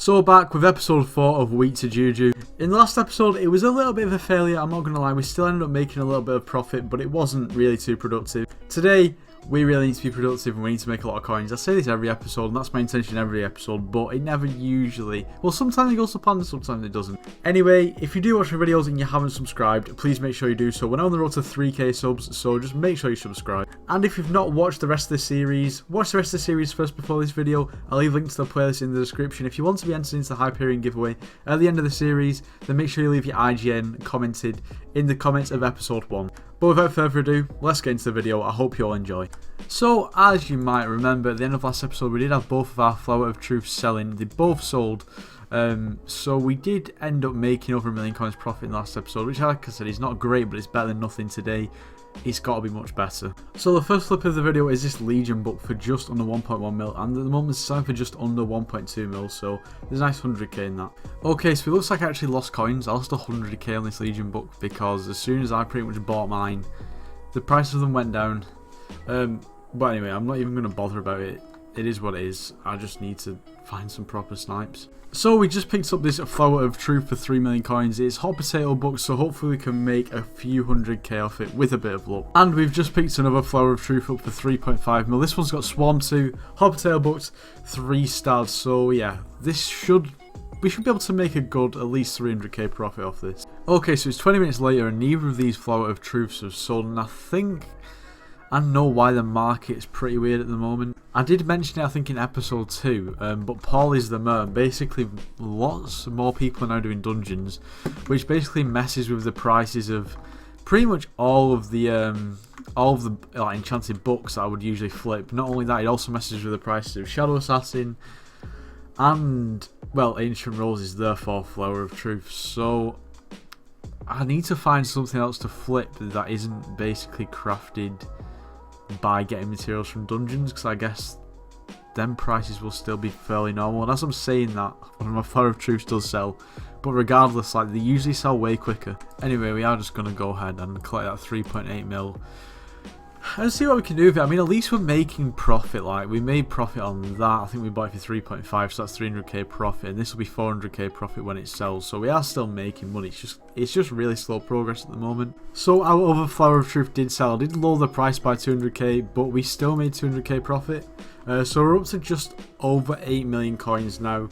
So back with episode 4 of Week to Juju. In the last episode it was a little bit of a failure, I'm not going to lie, we still ended up making a little bit of profit, but it wasn't really too productive. Today we really need to be productive and we need to make a lot of coins. I say this every episode and that's my intention every episode, but it never usually, well, sometimes it goes to plan and sometimes it doesn't. Anyway, if you do watch my videos and you haven't subscribed, please make sure you do so. We're now on the road to 3k subs, so just make sure you subscribe. And if you've not watched the rest of the series, watch the rest of the series first before this video. I'll leave links to the playlist in the description. If you want to be entered into the Hyperion giveaway at the end of the series, then make sure you leave your IGN commented in the comments of episode 1. But without further ado, let's get into the video. I hope you all enjoy. So, as you might remember, at the end of last episode, we did have both of our Flower of Truth selling. They both sold. So we did end up making over 1 million coins profit in the last episode, which, like I said, is not great, but it's better than nothing today. It's got to be much better. So the first flip of the video is this Legion book for just under 1.1 mil, and at the moment it's selling for just under 1.2 mil, so there's a nice 100k in that. Okay, so it looks like I actually lost coins. I lost 100k on this Legion book because as soon as I pretty much bought mine, the price of them went down. But anyway, I'm not even going to bother about it. It is what it is. I just need to find some proper snipes. So we just picked up this Flower of Truth for 3 million coins. It's hot potato book, so hopefully we can make a few 100k off it with a bit of luck. And we've just picked another Flower of Truth up for 3.5 mil. This one's got Swarm 2, hot potato books, 3 stars. So yeah, we should be able to make a good at least 300k profit off this. Okay, so it's 20 minutes later and neither of these Flower of Truths have sold, and I know why the market's pretty weird at the moment. I did mention it, I think, in episode 2, but Paul is the mayor. Basically, lots more people are now doing dungeons, which basically messes with the prices of pretty much all of the like, enchanted books that I would usually flip. Not only that, it also messes with the prices of Shadow Assassin and, well, Ancient Roses, therefore Flower of Truth. So I need to find something else to flip that isn't basically crafted by getting materials from dungeons, because I guess them prices will still be fairly normal. And as I'm saying that, one of my Flower of Truth does sell, but regardless, like, they usually sell way quicker. Anyway, we are just going to go ahead and collect that 3.8 mil and see what we can do with it. I mean, at least we're making profit. Like, we made profit on that. I think we bought it for 3.5, so that's 300k profit, and this will be 400k profit when it sells. So we are still making money. It's just really slow progress at the moment. So our other Flower of Truth did sell. I did lower the price by 200k, but we still made 200k profit. So we're up to just over 8 million coins now.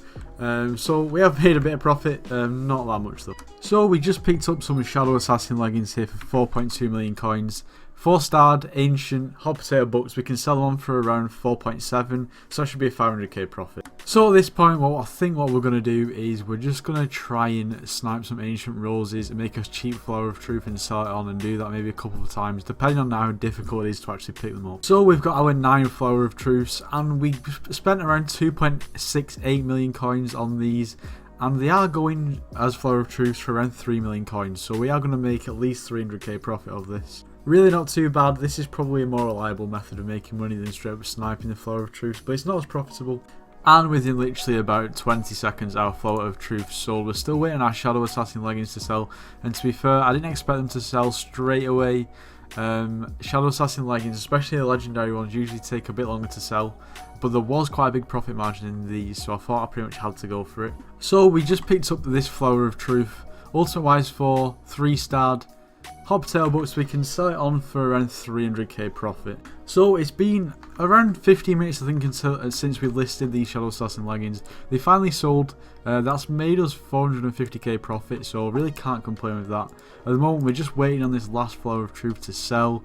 So we have made a bit of profit, not that much though. So we just picked up some Shadow Assassin leggings here for 4.2 million coins. 4-starred, ancient, hot potato books. We can sell them on for around 4.7, so that should be a 500k profit. So at this point, well, I think what we're going to do is we're just going to try and snipe some ancient roses and make a cheap Flower of Truth and sell it on, and do that maybe a couple of times, depending on how difficult it is to actually pick them up. So we've got our 9 Flower of Truths, and we spent around 2.68 million coins on these. And they are going as Flower of Truths for around 3 million coins, so we are going to make at least 300k profit of this. Really not too bad. This is probably a more reliable method of making money than straight up sniping the Flower of Truths, but it's not as profitable. And within literally about 20 seconds, our Flower of Truth sold. We're still waiting on our Shadow Assassin leggings to sell, and to be fair, I didn't expect them to sell straight away. Shadow Assassin leggings, especially the legendary ones, usually take a bit longer to sell, but there was quite a big profit margin in these, so I thought I pretty much had to go for it. So we just picked up this Flower of Truth, ultimate wise for 3-starred hot potato books. We can sell it on for around 300k profit. So it's been around 15 minutes, I think, since we listed these Shadow Assassin leggings. They finally sold. That's made us 450k profit, so really can't complain with that. At the moment, we're just waiting on this last Flower of Truth to sell.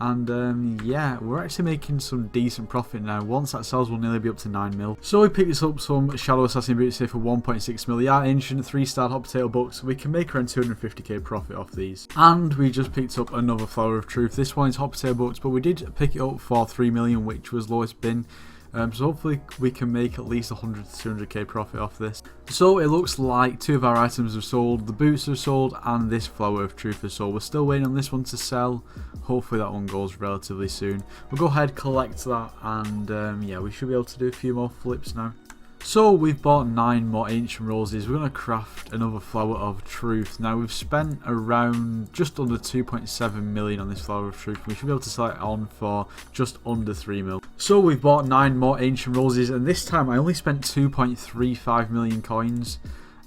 And yeah, we're actually making some decent profit now. Once that sells, we'll nearly be up to 9 mil. So we picked this up some Shadow Assassin boots here for 1.6 mil. They are ancient, 3-starred hot potato books, so we can make around 250k profit off these. And we just picked up another Flower of Truth. This one is hot potato books, but we did pick it up for 3 million, which was lowest bin. So hopefully we can make at least 100 to 200k profit off this. So it looks like 2 of our items have sold, the boots have sold, and this Flower of Truth has sold. We're still waiting on this one to sell. Hopefully that one goes relatively soon. We'll go ahead, collect that, and yeah, we should be able to do a few more flips now. So we've bought 9 more ancient roses. We're going to craft another flower of truth. Now we've spent around just under 2.7 million on this flower of truth. We should be able to sell it on for just under 3 mil. So we've bought 9 more ancient roses, and this time I only spent 2.35 million coins.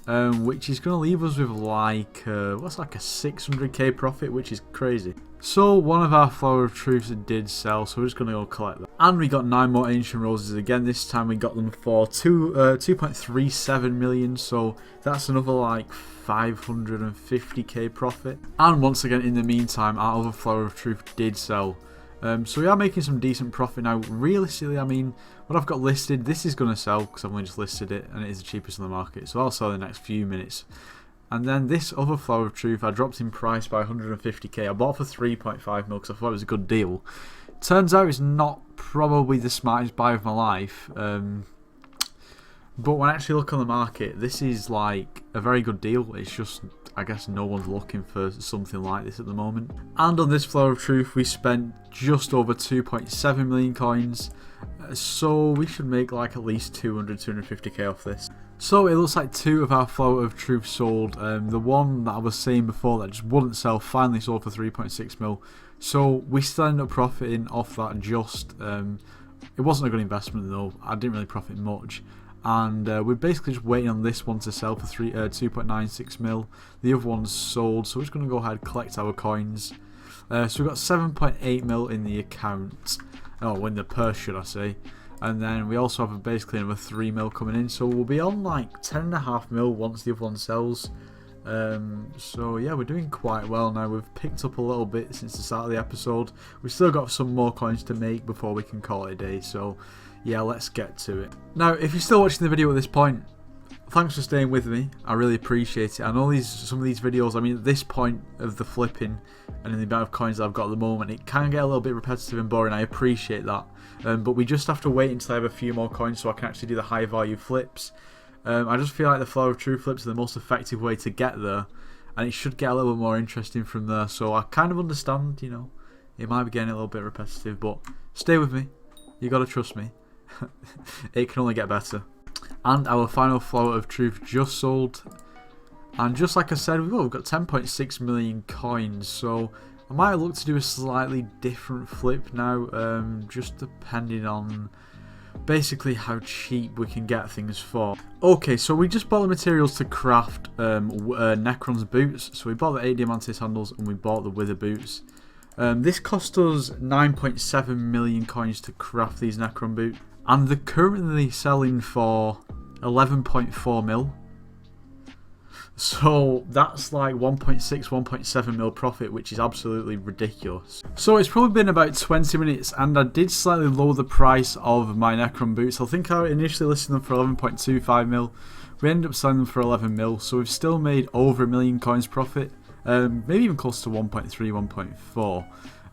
Which is going to leave us with like, what's like a 600k profit, which is crazy. So one of our flower of truths did sell, so we're just going to go collect them. And we got 9 more ancient roses again. This time we got them for 2.37 million, so that's another like 550k profit. And once again, in the meantime, our other flower of truth did sell. So we are making some decent profit now. Realistically, I mean, what I've got listed, this is going to sell because I've only just listed it and it is the cheapest on the market. So I'll sell in the next few minutes. And then this other flower of truth, I dropped in price by 150k. I bought for 3.5 mil because I thought it was a good deal. Turns out it's not probably the smartest buy of my life. But when I actually look on the market, this is like a very good deal. It's just, I guess no one's looking for something like this at the moment. And on this flower of truth, we spent just over 2.7 million coins. So we should make like at least 250k off this. So it looks like 2 of our flower of truth sold. The one that I was saying before that just wouldn't sell finally sold for 3.6 mil. So we still ended up profiting off that just. It wasn't a good investment though. I didn't really profit much. And we're basically just waiting on this one to sell for 2.96 mil. The other one's sold, so we're just going to go ahead and collect our coins. So we've got 7.8 mil in the account. Oh, in the purse, should I say. And then we also have basically another 3 mil coming in. So we'll be on like 10.5 mil once the other one sells. So yeah, we're doing quite well now. We've picked up a little bit since the start of the episode. We've still got some more coins to make before we can call it a day. So yeah, let's get to it. Now, if you're still watching the video at this point, thanks for staying with me. I really appreciate it. I know some of these videos, I mean, at this point of the flipping and in the amount of coins that I've got at the moment, it can get a little bit repetitive and boring. I appreciate that. But we just have to wait until I have a few more coins so I can actually do the high value flips. I just feel like the flower of truth flips are the most effective way to get there. And it should get a little bit more interesting from there. So I kind of understand, you know, it might be getting a little bit repetitive, but stay with me. You gotta trust me. It can only get better. And our final flower of truth just sold, and just like I said, we've got 10.6 million coins, so I might look to do a slightly different flip now, just depending on basically how cheap we can get things for. Okay, so we just bought the materials to craft Necron's boots. So we bought the 8 Diamantis handles and we bought the Wither boots. This cost us 9.7 million coins to craft these Necron boots. And they're currently selling for 11.4 mil. So that's like 1.6, 1.7 mil profit, which is absolutely ridiculous. So it's probably been about 20 minutes and I did slightly lower the price of my Necron boots. I think I initially listed them for 11.25 mil. We ended up selling them for 11 mil. So we've still made over 1 million coins profit. Maybe even close to 1.3,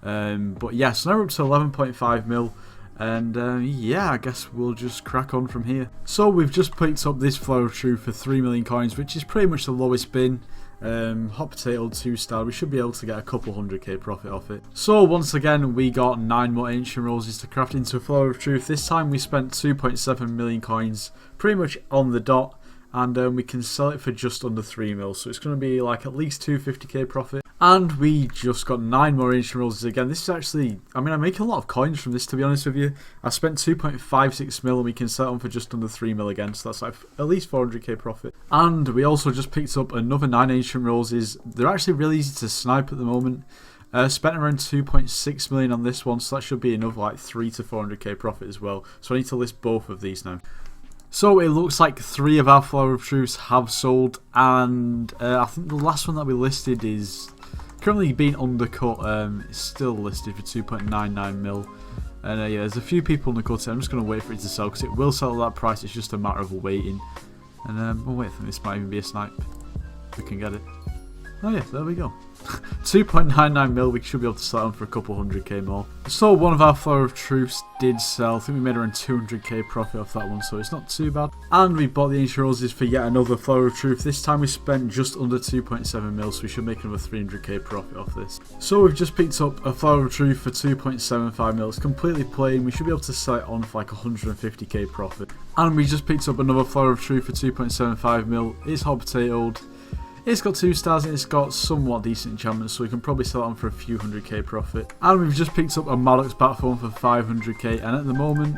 1.4. But yeah, so now we're up to 11.5 mil. And yeah, I guess we'll just crack on from here. So we've just picked up this flower of truth for 3 million coins, which is pretty much the lowest bin. Hot potato 2-star, we should be able to get a couple 100k profit off it. So once again, we got 9 more ancient roses to craft into a flower of truth. This time we spent 2.7 million coins, pretty much on the dot. And we can sell it for just under 3 mil, so it's going to be like at least 250k profit. And we just got 9 more ancient roses again. This is actually, I mean, I make a lot of coins from this, to be honest with you. I spent 2.56 mil and we can sell them for just under 3 mil again, so that's like at least 400k profit. And we also just picked up another 9 ancient roses. They're actually really easy to snipe at the moment. Spent around 2.6 million on this one, so that should be another like 3 to 400k profit as well. So I need to list both of these now. So it looks like 3 of our flower of truths have sold, and I think the last one that we listed is currently being undercut. It's still listed for 2.99 mil, and yeah, there's a few people undercut it. I'm just going to wait for it to sell because it will sell at that price. It's just a matter of waiting, and we'll wait for this. Might even be a snipe. We can get it. Oh yeah, there we go. 2.99 mil, we should be able to sell them for a couple 100k more. So one of our Flower of Truths did sell. I think we made around 200k profit off that one, so it's not too bad. And we bought the Ancient Roses for yet another Flower of Truth. This time we spent just under 2.7 mil, so we should make another 300k profit off this. So we've just picked up a Flower of Truth for 2.75 mil. It's completely plain. We should be able to sell it on for like 150k profit. And we just picked up another Flower of Truth for 2.75 mil. It's hot potatoed. It's got 2 stars and it's got somewhat decent enchantments, so we can probably sell it on for a few 100k profit. And we've just picked up a Maddox Batphone for 500k, and at the moment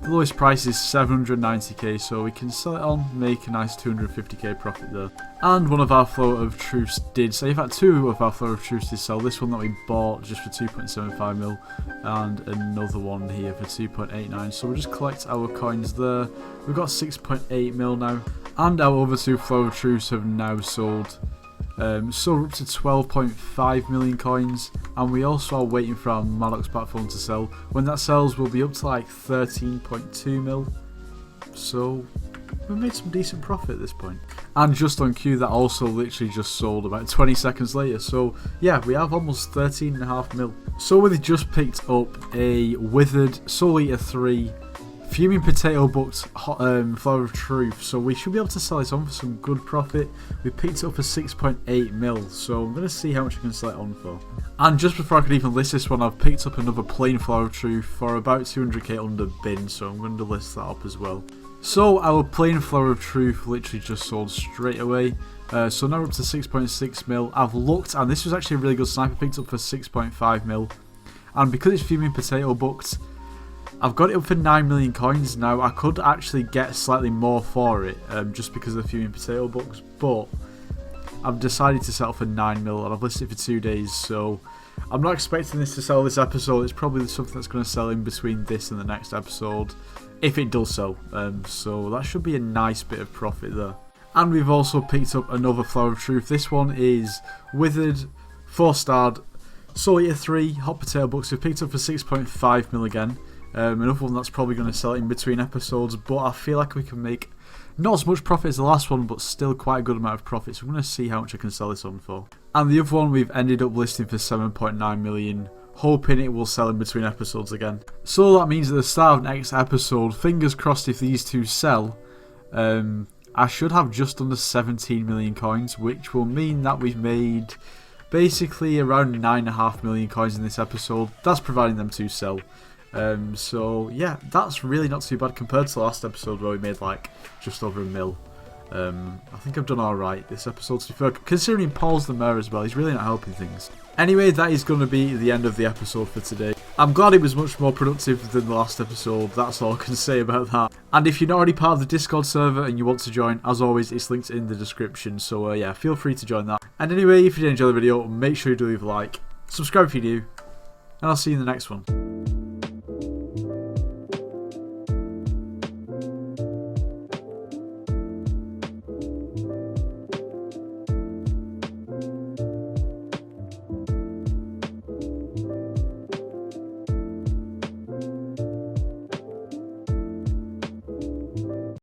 the lowest price is 790k, so we can sell it on, make a nice 250k profit there. And one of our Flower of Truths did sell. In fact, 2 of our Flower of Truths did sell. This one that we bought just for 2.75 mil, and another one here for 2.89. So we'll just collect our coins there. We've got 6.8 mil now. And our other 2 Flower of Truths have now sold. So we're up to 12.5 million coins, and we also are waiting for our Maddox Batphone to sell. When that sells, we'll be up to like 13.2 mil. So we made some decent profit at this point. And just on cue, that also literally just sold about 20 seconds later. So yeah, we have almost 13.5 mil. So we've just picked up a Withered Soul Eater 3 Fuming Potato Booked Flower of Truth, so we should be able to sell this on for some good profit. We picked it up for 6.8 mil, so I'm going to see how much I can sell it on for. And just before I could even list this one, I've picked up another plain Flower of Truth for about 200k under bin, so I'm going to list that up as well. So our plain Flower of Truth literally just sold straight away. So now we're up to 6.6 mil. I've looked, and this was actually a really good sniper, picked up for 6.5 mil. And because it's Fuming Potato Booked, I've got it up for 9 million coins now. I could actually get slightly more for it, just because of the Fuming Potato Books, but I've decided to sell for 9 mil, and I've listed it for 2 days, so I'm not expecting this to sell this episode. It's probably something that's going to sell in between this and the next episode, if it does sell. So that should be a nice bit of profit there. And we've also picked up another Flower of Truth. This one is Withered, 4-starred, Soul Eater 3, Hot Potato Books. We've picked up for 6.5 mil again. Another one that's probably going to sell in between episodes, but I feel like we can make not as much profit as the last one, but still quite a good amount of profit, so I'm going to see how much I can sell this on for. And the other one we've ended up listing for 7.9 million, hoping it will sell in between episodes again. So that means at the start of next episode, fingers crossed if these 2 sell, I should have just under 17 million coins, which will mean that we've made basically around 9.5 million coins in this episode. That's providing them 2 sell. So yeah, that's really not too bad compared to the last episode where we made like just over a mil. I think I've done alright this episode, to be fair, considering Paul's the mayor as well. He's really not helping things. Anyway, that is going to be the end of the episode for today. I'm glad it was much more productive than the last episode. That's all I can say about that. And if you're not already part of the Discord server and you want to join, as always, it's linked in the description. So yeah, feel free to join that. And anyway, if you did enjoy the video, make sure you do leave a like, subscribe if you're new, and I'll see you in the next one.